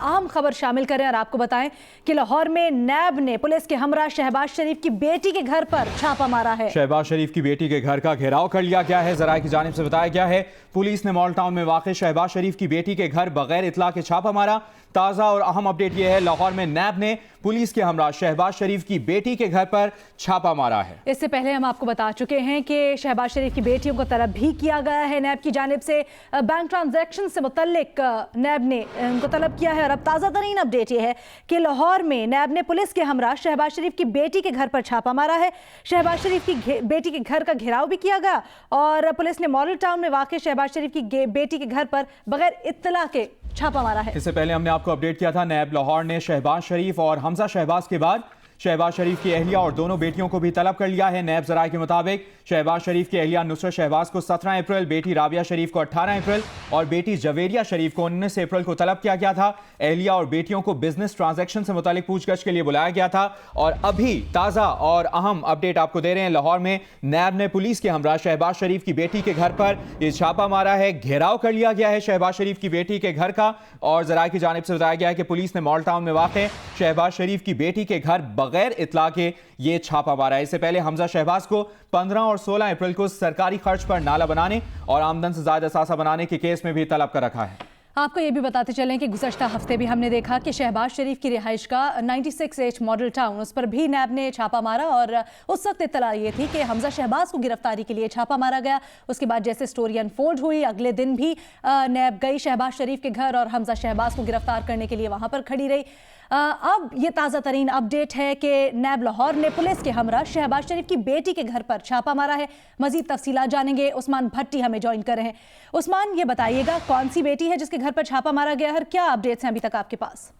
अहम खबर शामिल करें और आपको बताएं कि लाहौर में नैब ने पुलिस के हमरा शहबाज शरीफ की बेटी के घर पर छापा मारा है। शहबाज शरीफ की बेटी के घर का घेराव कर लिया गया है। जराये की जानिब से बताया गया है पुलिस ने मॉल टाउन में वाक़ शहबाज शरीफ की बेटी के घर बगैर इतला के छापा मारा। ताज़ा और अहम अपडेट यह है, लाहौर में नैब ने पुलिस के हमरा शहबाज शरीफ की बेटी के घर पर छापा मारा है। इससे पहले हम आपको बता चुके हैं कि शहबाज शरीफ की बेटियों को तलब भी किया गया है नैब की जानिब से। बैंक ट्रांजैक्शन से मुतल्लिक नैब ने उनको तलब किया है। और अब ताज़ा तरीन अपडेट यह है कि लाहौर में नैब ने पुलिस के हमरा शहबाज शरीफ की बेटी के घर पर छापा मारा है। शहबाज शरीफ की बेटी के घर का घेराव भी किया गया और पुलिस ने मॉडल टाउन में वाक़ शहबाज शरीफ की बेटी के घर पर बगैर इत्तला के छापा मारा है। इससे पहले हमने आपको अपडेट किया था, नैब लाहौर ने शहबाज शरीफ और हमजा शहबाज के बाद शहबाज शरीफ की अहलिया और दोनों बेटियों को भी तलब कर लिया है। नैब जराये के मुताबिक शहबाज शरीफ की अहलिया नुसरत शहबाज को 17 अप्रैल, बेटी राबिया शरीफ को 18 अप्रैल और बेटी जवेरिया शरीफ को 19 अप्रैल को तलब किया गया था। अहलिया और बेटियों को बिजनेस ट्रांजैक्शन से मुतालिक पूछगछ के लिए बुलाया गया था। और अभी ताज़ा और अहम अपडेट आपको दे रहे हैं, लाहौर में नैब ने पुलिस के हमरा शहबाज शरीफ की बेटी के घर पर यह छापा मारा है। घेराव कर लिया गया है शहबाज शरीफ की बेटी के घर का और जराये की जानिब से बताया गया है कि पुलिस ने मॉल टाउन में वाक़ शहबाज शरीफ की बेटी के घर बगैर इतला के ये छापा मारा है। इससे पहले हमजा शहबाज को 15 और 16 अप्रैल को सरकारी खर्च पर नाला बनाने और आमदन से ज्यादा असासा बनाने के केस में भी तलब कर रखा है। आपको ये भी बताते चलें कि गुज़श्ता हफ्ते भी हमने देखा कि शहबाज शरीफ की रिहाइश का 96H मॉडल टाउन, उस पर भी नैब ने छापा मारा और उस वक्त इत्तला ये थी कि हमजा शहबाज को गिरफ्तारी के लिए छापा मारा गया। उसके बाद जैसे स्टोरी अनफोल्ड हुई, अगले दिन भी नैब गई शहबाज शरीफ के घर और हमजा शहबाज को गिरफ्तार करने के लिए वहाँ पर खड़ी रही। अब ये ताज़ा तरीन अपडेट है कि नैब लाहौर ने पुलिस के हमरा शहबाज शरीफ की बेटी के घर पर छापा मारा है। मजीद तफसीलात जानेंगे, उस्मान भट्टी हमें ज्वाइन कर रहे हैं। उस्मान, ये बताइएगा कौन सी बेटी है जिसके घर पर छापा मारा गया है, क्या अपडेट्स हैं अभी तक आपके पास?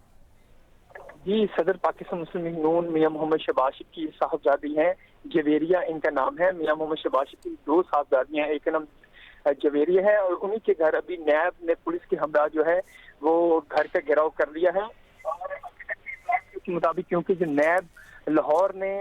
जी, सदर पाकिस्तान मुस्लिम लीग नून मियां मोहम्मद शहबाज शरीफ की साहबजादी हैं, जवेरिया इनका नाम है। मियां मोहम्मद शहबाज शरीफ की दो साहबजादियां हैं, एक नाम जवेरिया है और उन्हीं के घर अभी नैब ने पुलिस के हमरा जो है वो घर का घेराव कर लिया है। के मुताबिक क्योंकि जो नैब लाहौर ने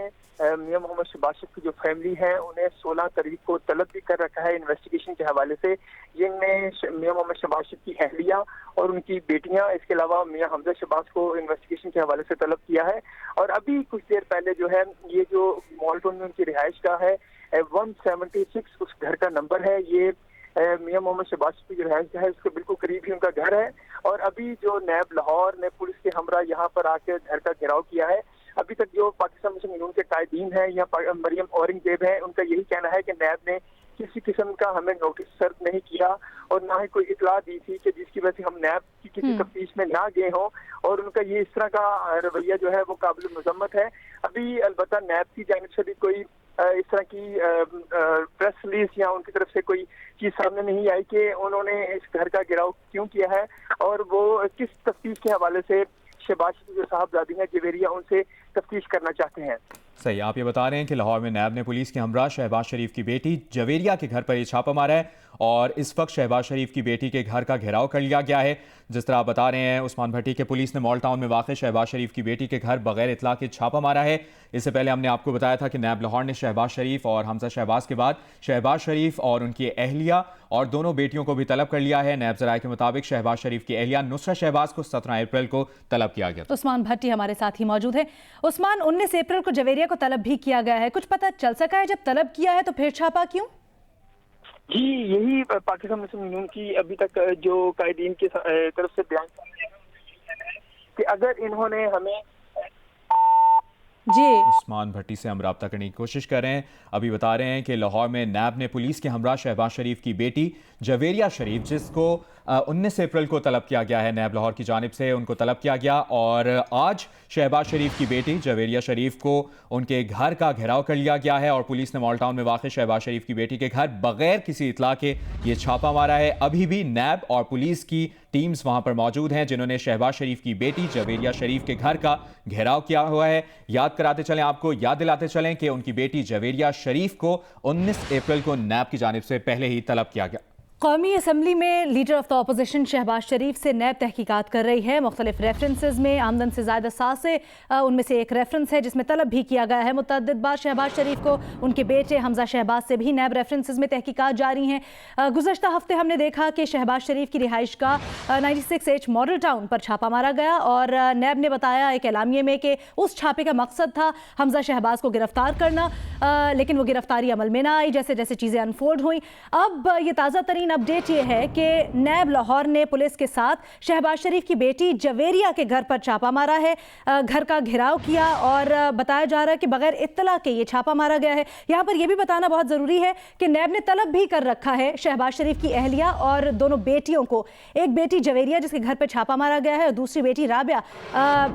मियां मोहम्मद शहबाज शरीफ की जो फैमिली है उन्हें 16 तारीख को तलब भी कर रखा है इन्वेस्टिगेशन के हवाले से, जिनमें मियां मोहम्मद शहबाज शरीफ की अहलिया और उनकी बेटियां, इसके अलावा मियां हमजा शहबाज को इन्वेस्टिगेशन के हवाले से तलब किया है। और अभी कुछ देर पहले जो है ये जो मॉल्टन में उनकी रिहाइश का है 176 उस घर का नंबर है, ये मियां मोहम्मद शहबाज शरीफ की जो रिहाइश है उसके बिल्कुल करीब ही उनका घर है। और अभी जो नैब लाहौर ने पुलिस के हमरा यहाँ पर आकर घर का घेराव किया है, अभी तक जो पाकिस्तान मुस्लिम लीग के कायदीन है या मरियम औरंगजेब है, उनका यही कहना है कि नैब ने किसी किस्म का हमें नोटिस सर्व नहीं किया और ना ही कोई इतला दी थी कि जिसकी वजह से हम नैब की किसी तफ्तीश में ना गए हों। और उनका ये इस तरह का रवैया जो है वो काबिल मजम्मत है। अभी अलबत्ता नैब की जानिब से भी कोई इस तरह की प्रेस रिलीज या उनकी तरफ से कोई चीज सामने नहीं आई कि उन्होंने इस घर का घेराव क्यों किया है और वो किस तफ्तीश के हवाले से शहबाज शरीफ जो साहबजादी हैं जवेरिया उनसे तफ्तीश करना चाहते हैं। सही, आप ये बता रहे हैं कि लाहौर में नैब ने पुलिस के हमरा शहबाज शरीफ की बेटी जवेरिया के घर पर ये छापा मारा है और इस वक्त शहबाज शरीफ की बेटी के घर का घेराव कर लिया गया है। जिस तरह आप बता रहे हैं उस्मान भट्टी के पुलिस ने मॉल टाउन में वाक़ शहबाज शरीफ की बेटी के घर बगैर इतला के छापा मारा है। इससे पहले हमने आपको बताया था कि नैब लाहौर ने शहबाज शरीफ और हमजा शहबाज के बाद शहबाज शरीफ और उनकी अहलिया और दोनों बेटियों को भी तलब कर लिया है। नैब जराये के मुताबिक शहबाज शरीफ की अहलिया नुसरत शहबाज को 17 अप्रैल को तलब किया गया। उस्मान भट्टी हमारे साथ ही मौजूद है। उस्मान, 19 अप्रैल को जवेरिया को तलब भी किया गया है, कुछ पता चल सका है जब तलब किया है तो फिर छापा क्यों? जी, यही पाकिस्तान मुस्लिम लीग की अभी तक जो कायदीन की तरफ से बयान कि अगर इन्होंने हमें जी उस्मान भट्टी से हम रब्ता करने की कोशिश कर रहे हैं। अभी बता रहे हैं कि लाहौर में नैब ने पुलिस के हमरा शहबाज शरीफ की बेटी जवेरिया शरीफ, जिसको 19 अप्रैल को तलब किया गया है नैब लाहौर की जानिब से, उनको तलब किया गया और आज शहबाज शरीफ की बेटी जवेरिया शरीफ को उनके घर का घेराव कर लिया गया है और पुलिस ने मॉल टाउन में वाक़ शहबाज शरीफ की बेटी के घर बगैर किसी इतला के ये छापा मारा है। अभी भी नैब और पुलिस की टीम्स वहां पर मौजूद हैं जिन्होंने शहबाज शरीफ की बेटी जवेरिया शरीफ के घर का घेराव किया हुआ है। याद कराते चलें, आपको याद दिलाते चलें कि उनकी बेटी जवेरिया शरीफ को 19 अप्रैल को नैब की जानिब से पहले ही तलब किया गया। कौमी असम्बली में leader of the opposition Shahbaz Sharif से नैब तहकीकात कर रही है। मुख्तलिफ रेफरेंसेज में आमदन से ज़्यादा सासे उनमें से एक रेफरेंस है जिसमें तलब भी किया गया है मुतअद्दिद बार शहबाज शरीफ को। उनके बेटे हमजा शहबाज से भी नैब रेफरेंसेज में तहकीकात जारी हैं। गुज़श्ता हफ्ते हमने देखा कि शहबाज शरीफ की रिहाइश का 96H मॉडल टाउन पर छापा मारा गया और नैब ने बताया एक एलामिये में कि उस छापे का मकसद था हमजा शहबाज को गिरफ्तार करना, लेकिन वो गिरफ्तारी अमल में ना आई जैसे जैसे चीज़ें अनफोल्ड हुई। अब ये ताज़ा तरीन अपडेट ये है कि नैब लाहौर ने पुलिस के साथ शहबाज शरीफ की बेटी जवेरिया के घर पर छापा मारा है, घर का घेराव किया और बताया जा रहा है कि बगैर इत्तला के ये छापा मारा गया है। यहाँ पर यह भी बताना बहुत ज़रूरी है कि नैब ने तलब भी कर रखा है शहबाज शरीफ की अहलिया और दोनों बेटियों को। एक बेटी जवेरिया जिसके घर पर छापा मारा गया है और दूसरी बेटी राबिया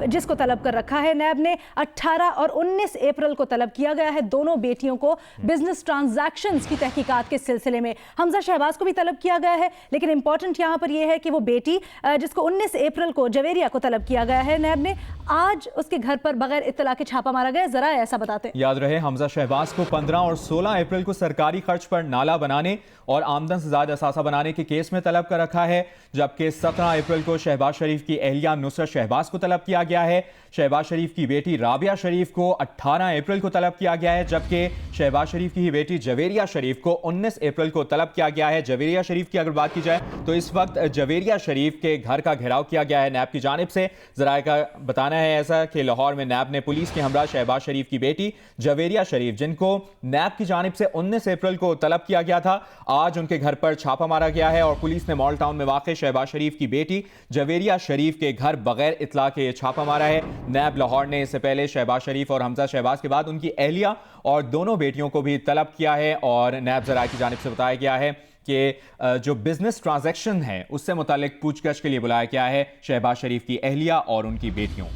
जिसको तलब कर रखा है नैब ने। 18 और 19 अप्रैल को तलब किया गया है दोनों बेटियों को बिजनेस ट्रांजैक्शंस की तहकीकात के सिलसिले में। हमजा शहबाज को भी तलब किया गया है, लेकिन इंपॉर्टेंट यहां पर यह है कि वो बेटी जिसको 19 अप्रैल को जवेरिया को तलब किया गया है नैब ने, आज उसके घर पर बगैर इत्तला के छापा मारा गया। जरा ऐसा बताते हैं। याद रहे हमजा शहबाज को 15 और 16 अप्रैल को सरकारी खर्च पर नाला बनाने और आमदन से ज्यादा असासा बनाने के केस में तलब कर रखा है, जबकि 17 अप्रैल को शहबाज शरीफ की अहलिया नुसरत शहबाज को तलब किया गया है। शहबाज शरीफ की बेटी राबिया शरीफ को 18 अप्रैल को तलब किया गया है, जबकि शहबाज शरीफ की ही बेटी जवेरिया शरीफ को 19 अप्रैल को तलब किया गया है। जवेरिया शरीफ की अगर बात की जाए तो इस वक्त जवेरिया शरीफ के घर का घेराव किया गया है नैब की जानिब से। जराए का बताना है ऐसा कि लाहौर में नैब ने पुलिस के हमरा शहबाज शरीफ की बेटी जवेरिया शरीफ, जिनको नैब की जानिब से 19 अप्रैल को तलब किया गया था, आज उनके घर पर छापा मारा गया है और पुलिस ने मॉडल टाउन में वाक़ शहबाज शरीफ की बेटी जवेरिया शरीफ के घर बगैर इतला के छापा मारा है। नैब लाहौर ने इससे पहले शहबाज शरीफ और हमजा शहबाज के बाद उनकी अहलिया और दोनों बेटियों को भी तलब किया है और नैब ज़राए की जानिब से बताया गया है कि जो बिजनेस ट्रांजैक्शन है उससे मुतालिक पूछगछ के लिए बुलाया गया है शहबाज शरीफ की अहलिया और उनकी बेटियों।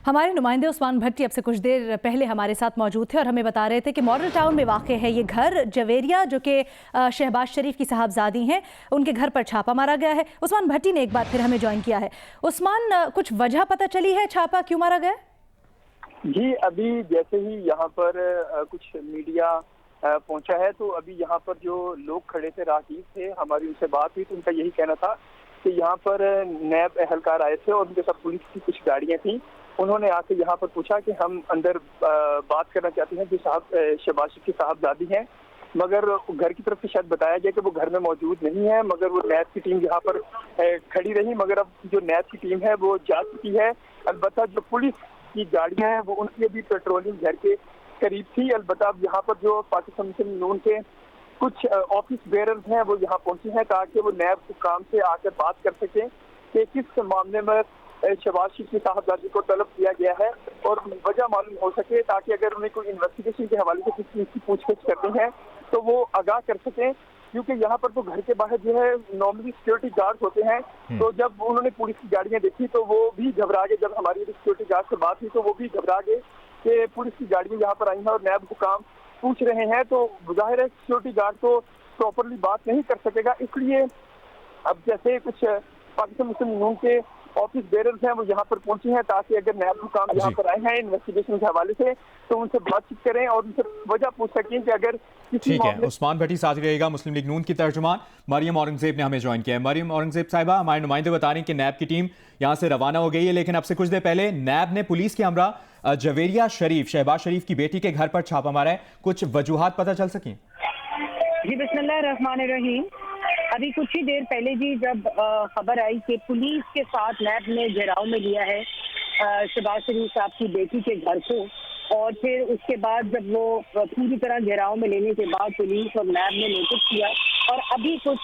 हमारे नुमाइंदे उस्मान भट्टी अब से कुछ देर पहले हमारे साथ मौजूद थे और हमें बता रहे थे कि मॉडल टाउन में वाक़ है ये घर। जवेरिया जो कि शहबाज शरीफ की साहबजादी हैं, उनके घर पर छापा मारा गया है। उस्मान भट्टी ने एक बार फिर हमें ज्वाइन किया है। उस्मान, कुछ वजह पता चली है छापा क्यों मारा गया? जी, अभी जैसे ही यहाँ पर कुछ मीडिया पहुंचा है तो अभी यहाँ पर जो लोग खड़े थे, राहगीर थे, हमारी उनसे बात हुई तो उनका यही कहना था कि यहाँ पर नैब एहलकार आए थे और उनके साथ पुलिस की कुछ गाड़ियाँ थी। उन्होंने आके यहाँ पर पूछा कि हम अंदर बात करना चाहते हैं जो शहबाज शरीफ की साहबजादी हैं, मगर घर की तरफ से शायद बताया गया कि वो घर में मौजूद नहीं है, मगर वो नैब की टीम यहाँ पर खड़ी रही। मगर अब जो नैब की टीम है वो जा चुकी है। अलबत्ता जो पुलिस की गाड़ियाँ हैं वो उनकी भी पेट्रोलिंग घर के करीब थी। अलबत्ता अब यहाँ पर जो पाकिस्तान मुस्लिम नून के कुछ ऑफिस बेरर्स हैं वो यहाँ पहुंचे हैं ताकि वो नैब हुक्काम से आकर बात कर सकें कि किस मामले में शहबाज शरीफ की साहबजादी को तलब किया गया है और वजह मालूम हो सके, ताकि अगर उन्हें कोई इन्वेस्टिगेशन के हवाले से किसी चीज़ की पूछताछ करते हैं तो वो आगाह कर सकें। क्योंकि यहाँ पर तो घर के बाहर जो है नॉर्मली सिक्योरिटी गार्ड होते हैं, तो जब उन्होंने पुलिस की गाड़ियाँ देखी तो वो भी घबरा गए। जब हमारी सिक्योरिटी गार्ड से बात हुई तो वो भी घबरा गए कि पुलिस की गाड़ियाँ यहाँ पर आई हैं और नैब हुकाम पूछ रहे हैं, तो जाहिर है सिक्योरिटी गार्ड तो प्रॉपरली बात नहीं कर सकेगा। इसलिए अब जैसे कुछ पाकिस्तान मुस्लिम नून के ऑफिस बेरर्स हैं वो यहाँ पर पहुंचे हैं ताकि अगर नैब हुकाम यहाँ पर आए हैं इन्वेस्टिगेशन के हवाले से तो उनसे बातचीत करें और उनसे वजह पूछ सकें कि अगर ठीक है। उस्मान भट्टी साथ रहेगा। मुस्लिम लीग नून की तर्जुमान मरियम औरंगजेब ने हमें ज्वाइन किया है। मरियम औरंगजेब साहिबा, हमारे नुमाइंदे बता रहे हैं कि नैब की टीम यहाँ से रवाना हो गई है, लेकिन अब से कुछ देर पहले नैब ने पुलिस के हमरा जवेरिया शरीफ, शहबाज शरीफ की बेटी के घर पर छापा मारा है। कुछ वजूहात पता चल सकी? जी, बिस्मिल्लाहिर्रहमानिर्रहीम। अभी कुछ ही देर पहले जी जब खबर आई कि पुलिस के साथ नैब ने घेराव में लिया है शहबाज शरीफ साहब की बेटी के घर को, और फिर उसके बाद जब वो पूरी तरह घेराव में लेने के बाद पुलिस और नैब ने नोटिस किया और अभी कुछ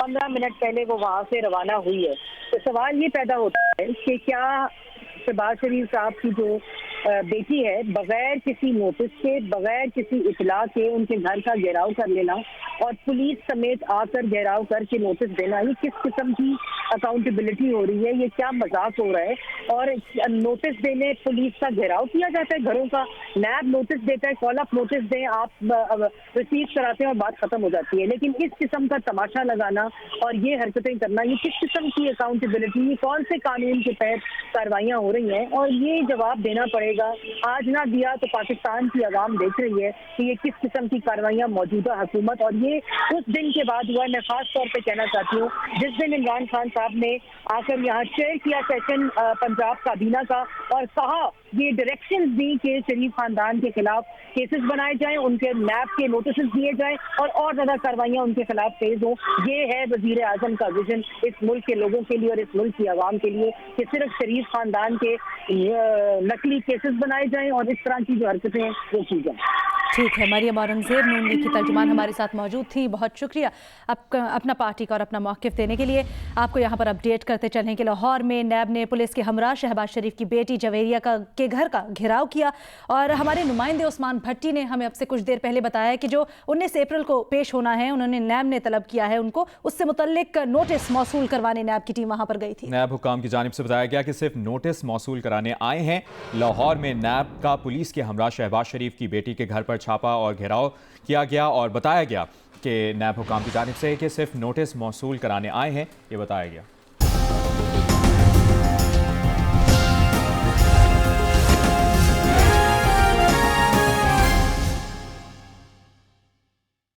15 मिनट पहले वो वहाँ से रवाना हुई है, तो सवाल ये पैदा होता है कि क्या शहबाज शरीफ साहब की जो बेटी है बगैर किसी नोटिस के, बगैर किसी इतला के उनके घर का घेराव कर लेना और पुलिस समेत आकर घेराव करके नोटिस देना, ये किस किस्म की अकाउंटेबिलिटी हो रही है, ये क्या मजाक हो रहा है। और नोटिस देने पुलिस का घेराव किया जाता है घरों का, नैब नोटिस देता है, कॉल अप नोटिस दें, आप रिसीव कराते हैं और बात खत्म हो जाती है। लेकिन इस किस्म का तमाशा लगाना और ये हरकतें करना, ये किस किस्म की अकाउंटेबिलिटी, ये कौन से कानून के तहत कार्रवाइयाँ हो रही हैं, और ये जवाब देना पड़ेगा। आज ना दिया तो पाकिस्तान की आवाम देख रही है कि ये किस किस्म की कार्रवाइयाँ मौजूदा हुकूमत, और ये उस दिन के बाद हुआ है। मैं खास तौर पे कहना चाहती हूँ जिस दिन इमरान खान साहब ने आकर यहाँ चेयर किया सेशन पंजाब काबीना का और कहा, ये डायरेक्शंस दी कि शरीफ खानदान के खिलाफ केसेस बनाए जाएं, उनके नैब के नोटिस दिए जाएं और ज्यादा कार्रवाइयां उनके खिलाफ तेज हों। ये है वजीर आजम का विजन इस मुल्क के लोगों के लिए और इस मुल्क की आवाम के लिए, कि सिर्फ शरीफ खानदान के नकली केसेस बनाए जाएं और इस तरह की जो हरकतें हैं वो की जाएं। ठीक है, मरियम औरंगजेब नून लीग की तर्जुमान हमारे साथ मौजूद थी। बहुत शुक्रिया अपना पार्टी का और अपना मौक़िफ़ देने के लिए। आपको यहाँ पर अपडेट करते चलें कि लाहौर में नैब ने पुलिस के हमरा शहबाज शरीफ की बेटी जवेरिया के घर का घेराव किया और हमारे नुमाइंदे उस्मान भट्टी ने हमें अब से कुछ देर पहले बताया कि जो 19 अप्रैल को पेश होना है, उन्होंने नैब ने तलब किया है उनको, उससे मुतल्लिक नोटिस मौसूल करवाने नैब की टीम वहाँ पर गई थी। नैब हुकाम की जानिब से बताया गया कि सिर्फ नोटिस मौसूल कराने आए हैं। लाहौर में नैब का पुलिस के हमरा शहबाज शरीफ की बेटी के घर पर छापा और घेराव किया गया और बताया गया कि नैब हुकाम की जानिब से कि सिर्फ नोटिस मौसूल कराने आए हैं, ये बताया गया।